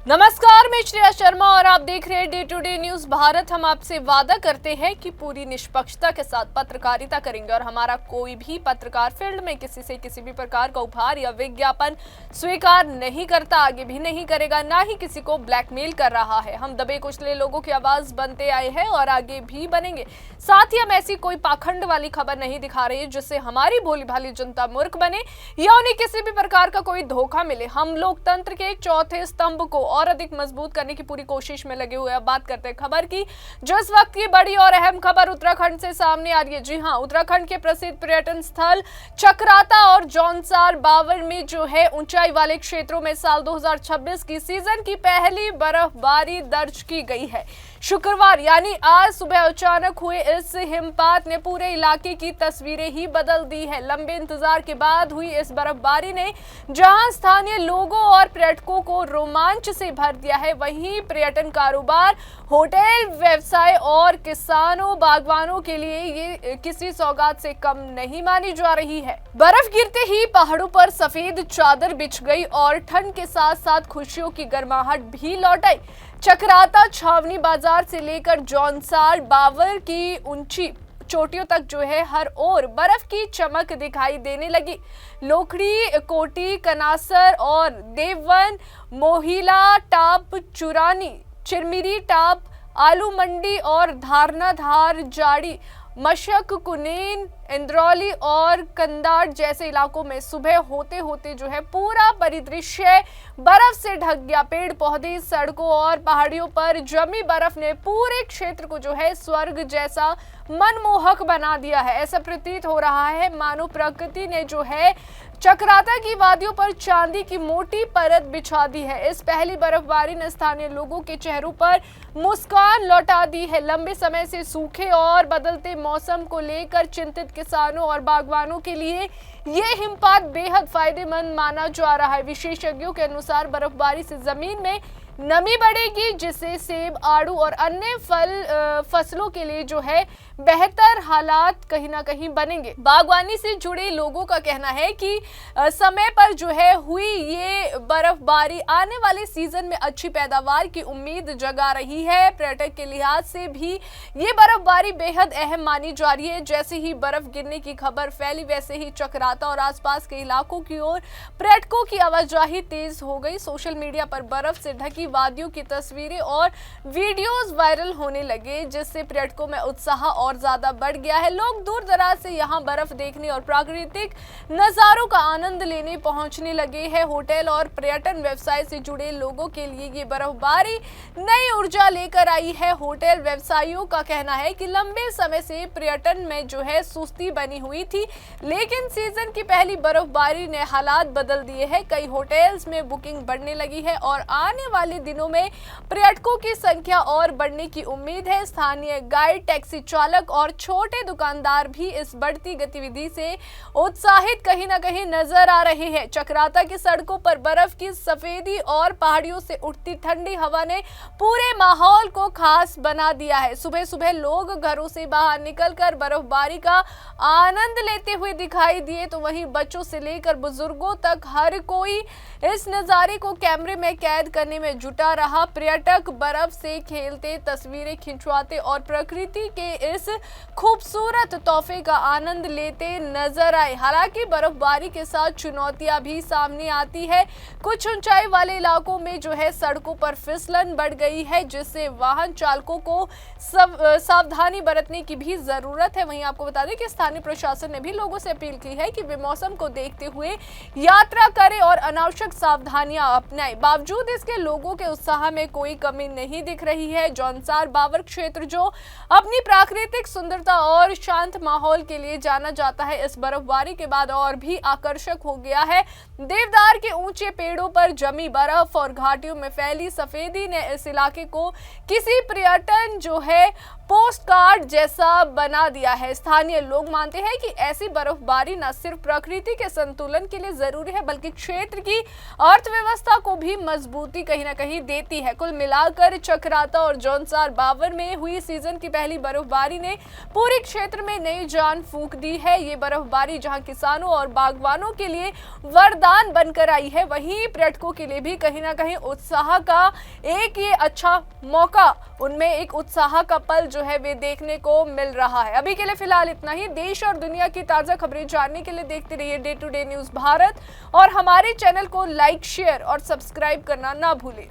नमस्कार, मैं श्रेया शर्मा और आप देख रहे हैं day to day news Bharat. हम आपसे वादा करते हैं कि पूरी निष्पक्षता के साथ पत्रकारिता करेंगे और हमारा कोई भी पत्रकार फील्ड में किसी से किसी भी प्रकार का उपहार या विज्ञापन स्वीकार नहीं करता, आगे भी नहीं करेगा, ना ही किसी को ब्लैकमेल कर रहा है। हम दबे कुचले लोगों की आवाज बनते आए हैं और आगे भी बनेंगे। साथ ही हम ऐसी कोई पाखंड वाली खबर नहीं दिखा रहे जिससे हमारी भोली भाली जनता मूर्ख बने या उन्हें किसी भी प्रकार का कोई धोखा मिले। हम लोकतंत्र के चौथे स्तंभ को और अधिक मजबूत करने की पूरी कोशिश में लगे हुए। अब बात करते हैं खबर की, जो इस वक्त की बड़ी और अहम खबर उत्तराखंड से सामने आ रही है। जी हां, उत्तराखंड के प्रसिद्ध पर्यटन स्थल चक्राता और जौनसार बावर में जो है ऊंचाई वाले क्षेत्रों में साल 2026 की सीजन की पहली बर्फबारी दर्ज की गई है। शुक्रवार यानी आज सुबह अचानक हुए इस हिमपात ने पूरे इलाके की तस्वीरें ही बदल दी है। लंबे इंतजार के बाद हुई इस बर्फबारी ने जहां स्थानीय लोगों और पर्यटकों को रोमांच से भर दिया है, वहीं पर्यटन कारोबार, होटल व्यवसाय और किसानों बागवानों के लिए ये किसी सौगात से कम नहीं मानी जा रही है। बर्फ गिरते ही पहाड़ों पर सफेद चादर बिछ गई और ठंड के साथ साथ खुशियों की गर्माहट भी लौट आई। चक्राता छावनी बाजार से लेकर जौनसार बावर की ऊंची चोटियों तक जो है हर ओर बर्फ की चमक दिखाई देने लगी। लोखड़ी, कोटी, कनासर और देववन, मोहिला टाप, चुरानी, चिरमिरी टाप, आलू मंडी और धारनाधार, जाड़ी, मशक, कुनेन, इंद्रौली और कंदार जैसे इलाकों में सुबह होते होते जो है पूरा परिदृश्य बर्फ से ढक गया। पेड़ पौधे, सड़कों और पहाड़ियों पर जमी बर्फ ने पूरे क्षेत्र को जो है स्वर्ग जैसा मनमोहक बना दिया है। ऐसा प्रतीत हो रहा है मानो प्रकृति ने जो है चक्राता की वादियों पर चांदी की मोटी परत बिछा दी है। इस पहली बर्फबारी ने स्थानीय लोगों के चेहरों पर मुस्कान लौटा दी है। लंबे समय से सूखे और बदलते मौसम को लेकर चिंतित किसानों और बागवानों के लिए ये हिमपात बेहद फायदेमंद माना जा रहा है। विशेषज्ञों के अनुसार बर्फबारी से जमीन में नमी बढ़ेगी, जिससे सेब, आड़ू और अन्य फसलों के लिए जो है बेहतर हालात कहीं ना कहीं बनेंगे। बागवानी से जुड़े लोगों का कहना है कि समय पर जो है हुई ये बर्फबारी आने वाले सीजन में अच्छी पैदावार की उम्मीद जगा रही है। पर्यटक के लिहाज से भी ये बर्फबारी बेहद अहम मानी जा रही है। जैसे ही बर्फ गिरने की खबर फैली वैसे ही चक्राता और आसपास के इलाकों की ओर पर्यटकों की आवाजाही तेज हो गई। सोशल मीडिया पर बर्फ से ढकी वादियों की तस्वीरें और वीडियोस वायरल होने लगे, जिससे पर्यटकों में उत्साह और ज्यादा बढ़ गया है। लोग दूर दराज से यहाँ बर्फ देखने और प्राकृतिक नजारों का आनंद लेने पहुंचने लगे हैं। होटल और पर्यटन व्यवसाय से जुड़े लोगों के लिए ये बर्फबारी नई ऊर्जा लेकर आई है। होटल व्यवसायियों का कहना है कि लंबे समय से पर्यटन में जो है सुस्ती बनी हुई थी, लेकिन सीजन की पहली बर्फबारी ने हालात बदल दिए हैं। कई होटल्स में बुकिंग बढ़ने लगी है और आने वाले दिनों में पर्यटकों की संख्या और बढ़ने की उम्मीद है। स्थानीय गाइड, टैक्सी चालक और छोटे दुकानदार भी इस बढ़ती गतिविधि से उत्साहित कहीं ना कहीं नजर आ रहे हैं। चक्राता की सड़कों पर बर्फ की सफेदी और पहाड़ियों से उठती ठंडी हवा ने पूरे माहौल को खास बना दिया है। सुबह सुबह लोग घरों से बाहर निकलकर बर्फबारी का आनंद लेते हुए दिखाई दिए, तो वहीं बच्चों से लेकर बुजुर्गों तक हर कोई इस नजारे को कैमरे में कैद करने में जुटा रहा। पर्यटक बर्फ से खेलते, तस्वीरें खिंचवाते और प्रकृति के इस खूबसूरत तोहफे का आनंद लेते नजर आए। हालांकि बर्फबारी के साथ चुनौतियां भी सामने आती है। कुछ ऊंचाई वाले इलाकों में जो है सड़कों पर फिसलन बढ़ गई है, जिससे वाहन चालकों को सावधानी बरतने की भी जरूरत है। वहीं आपको बता दें कि स्थानीय प्रशासन ने भी लोगों से अपील की है कि वे मौसम को देखते हुए यात्रा करें और अनावश्यक सावधानियां अपनाएं। बावजूद इसके लोगों के उत्साह में कोई कमी नहीं दिख रही है। जौनसार बावर क्षेत्र जो अपनी प्राकृतिक सुंदरता और शांत माहौल के लिए जाना जाता है, इस बर्फबारी के बाद और भी आकर्षक हो गया है। देवदार के ऊंचे पेड़ों पर जमी बर्फ और घाटियों में फैली सफेदी ने इस इलाके को किसी पर्यटन जो है पोस्ट कार्ड जैसा बना दिया है। स्थानीय लोग मानते हैं कि ऐसी बर्फबारी न सिर्फ प्रकृति के संतुलन के लिए जरूरी है, बल्कि क्षेत्र की अर्थव्यवस्था को भी मजबूती कहीं ना कहीं देती है। कुल मिलाकर चक्राता और जौनसार बावर में हुई सीजन की पहली बर्फबारी ने पूरे क्षेत्र में नई जान फूंक दी है। ये बर्फबारी जहां किसानों और बागवानों के लिए वरदान बनकर आई है, वहीं पर्यटकों के लिए भी कहीं ना कहीं उत्साह का एक ये अच्छा मौका, उनमें एक उत्साह का पल जो है वे देखने को मिल रहा है। अभी के लिए फिलहाल इतना ही। देश और दुनिया की ताजा खबरें जानने के लिए देखते रहिए day to day news Bharat और हमारे चैनल को लाइक, शेयर और सब्सक्राइब करना ना भूलें।